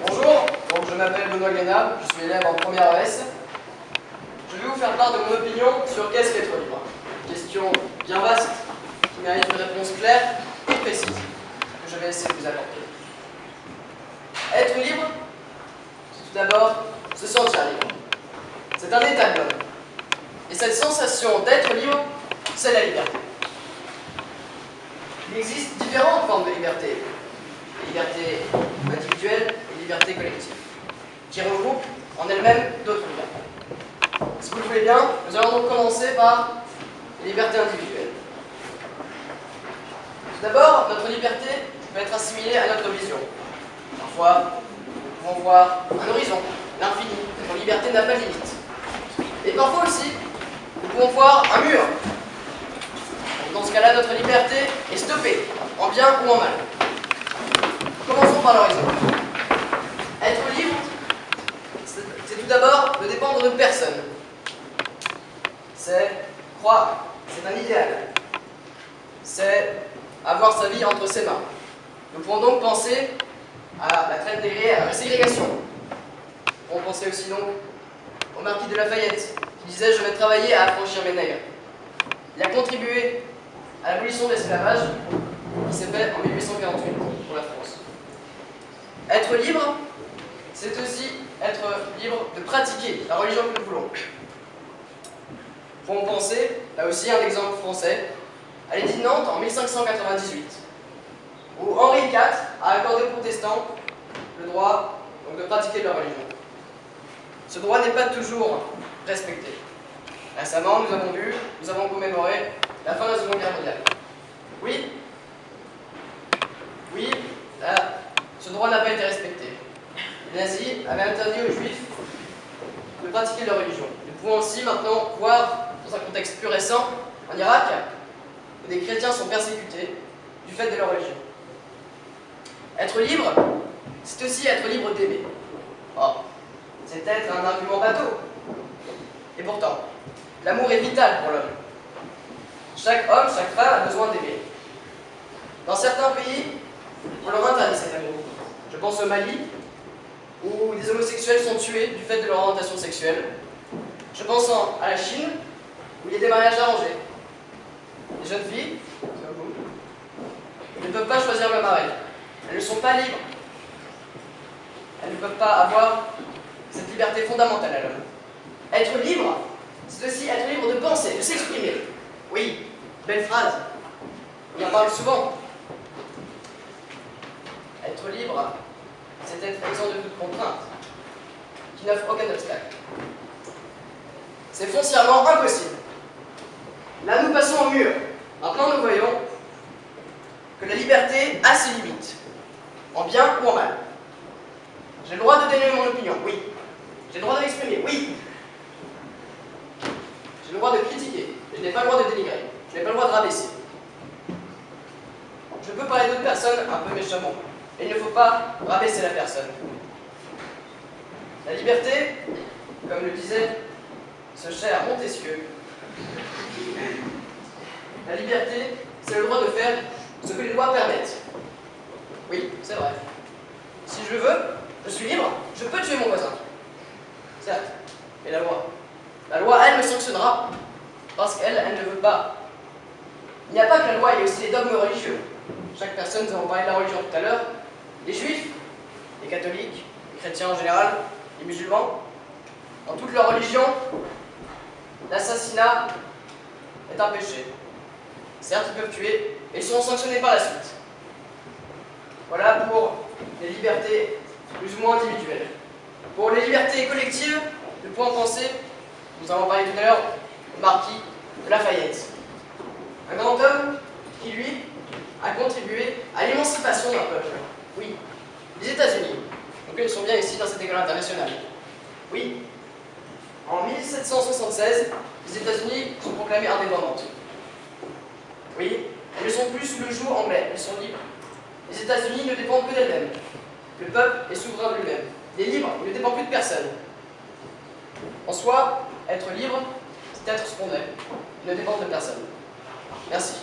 Bonjour, donc je m'appelle Benoît Guénat, je suis élève en première ES. Je vais vous faire part de mon opinion sur qu'est-ce qu'être libre. Une question bien vaste qui mérite une réponse claire et précise que je vais essayer de vous apporter. Être libre, c'est tout d'abord se sentir libre. C'est un état de l'homme. Et cette sensation d'être libre, c'est la liberté. Il existe différentes formes de liberté. Liberté individuelle et liberté collective, qui regroupent en elles-mêmes d'autres libertés. Si vous le voulez bien, nous allons donc commencer par les libertés individuelles. Tout d'abord, notre liberté peut être assimilée à notre vision. Parfois, nous pouvons voir un horizon, l'infini, notre liberté n'a pas de limite. Et parfois aussi, nous pouvons voir un mur. Dans ce cas-là, notre liberté est stoppée, en bien ou en mal. Commençons par l'horizon. Être libre, c'est tout d'abord ne dépendre de personne. C'est croire, c'est un idéal. C'est avoir sa vie entre ses mains. Nous pouvons donc penser à la traite négrière, à la ségrégation. On pensait aussi donc au marquis de Lafayette, qui disait « Je vais travailler à affranchir mes nègres ». Il a contribué à l'abolition de l'esclavage, qui s'est fait en 1848 pour la France. Être libre, c'est aussi être libre de pratiquer la religion que nous voulons. Pour en penser, là aussi un exemple français, à l'édit de Nantes en 1598, où Henri IV a accordé aux protestants le droit donc, de pratiquer leur religion. Ce droit n'est pas toujours respecté. Récemment, nous avons commémoré la fin de la Seconde Guerre mondiale. Oui, ce droit n'a pas été respecté. Les nazis avaient interdit aux juifs de pratiquer leur religion. Nous pouvons aussi maintenant voir, dans un contexte plus récent, en Irak, où des chrétiens sont persécutés du fait de leur religion. Être libre, c'est aussi être libre d'aimer. Oh, c'est peut-être un argument bateau. Et pourtant, l'amour est vital pour l'homme. Chaque homme, chaque femme a besoin d'aimer. Dans certains pays, on leur interdit cet amour. Je pense au Mali, où des homosexuels sont tués du fait de leur orientation sexuelle. Je pense à la Chine, où il y a des mariages arrangés. Les jeunes filles, comme vous, ne peuvent pas choisir leur mari. Elles ne sont pas libres. Elles ne peuvent pas avoir cette liberté fondamentale à l'homme. Être libre, c'est aussi être libre de penser, de s'exprimer. Oui, belle phrase. On en parle souvent. Être libre, c'est être exempt de toute contrainte, qui n'offre aucun obstacle. C'est foncièrement impossible. Là, nous passons au mur. Maintenant, nous voyons que la liberté a ses limites, en bien ou en mal. J'ai le droit de donner mon opinion, oui. J'ai le droit de m'exprimer, oui. J'ai le droit de critiquer, mais je n'ai pas le droit de dénigrer. Je n'ai pas le droit de rabaisser. Je peux parler d'autres personnes un peu méchamment. Et il ne faut pas rabaisser la personne. La liberté, comme le disait ce cher Montesquieu, la liberté, c'est le droit de faire ce que les lois permettent. Oui, c'est vrai. Si je veux, je suis libre, je peux tuer mon voisin. Certes, mais la loi, elle, me sanctionnera, parce qu'elle ne veut pas. Il n'y a pas que la loi, il y a aussi les dogmes religieux. Chaque personne, nous avons parlé de la religion tout à l'heure, les juifs, les catholiques, les chrétiens en général, les musulmans. Dans toute leur religion, l'assassinat est un péché. Certes, ils peuvent tuer, et ils seront sanctionnés par la suite. Voilà pour les libertés plus ou moins individuelles. Pour les libertés collectives, nous pouvons penser, nous avons parlé tout à l'heure, au marquis de Lafayette. Un grand homme qui, lui, a contribué à l'émancipation d'un peuple. Oui, les États-Unis. Donc ils sont bien ici dans cette école internationale. Oui, en 1776, les États-Unis sont proclamées indépendantes. Oui, elles ne sont plus sous le joug anglais, elles sont libres. Les États-Unis ne dépendent que d'elles-mêmes. Le peuple est souverain de lui-même. Il est libre, il ne dépend plus de personne. En soi, être libre, c'est être ce qu'on est. Il ne dépend de personne. Merci.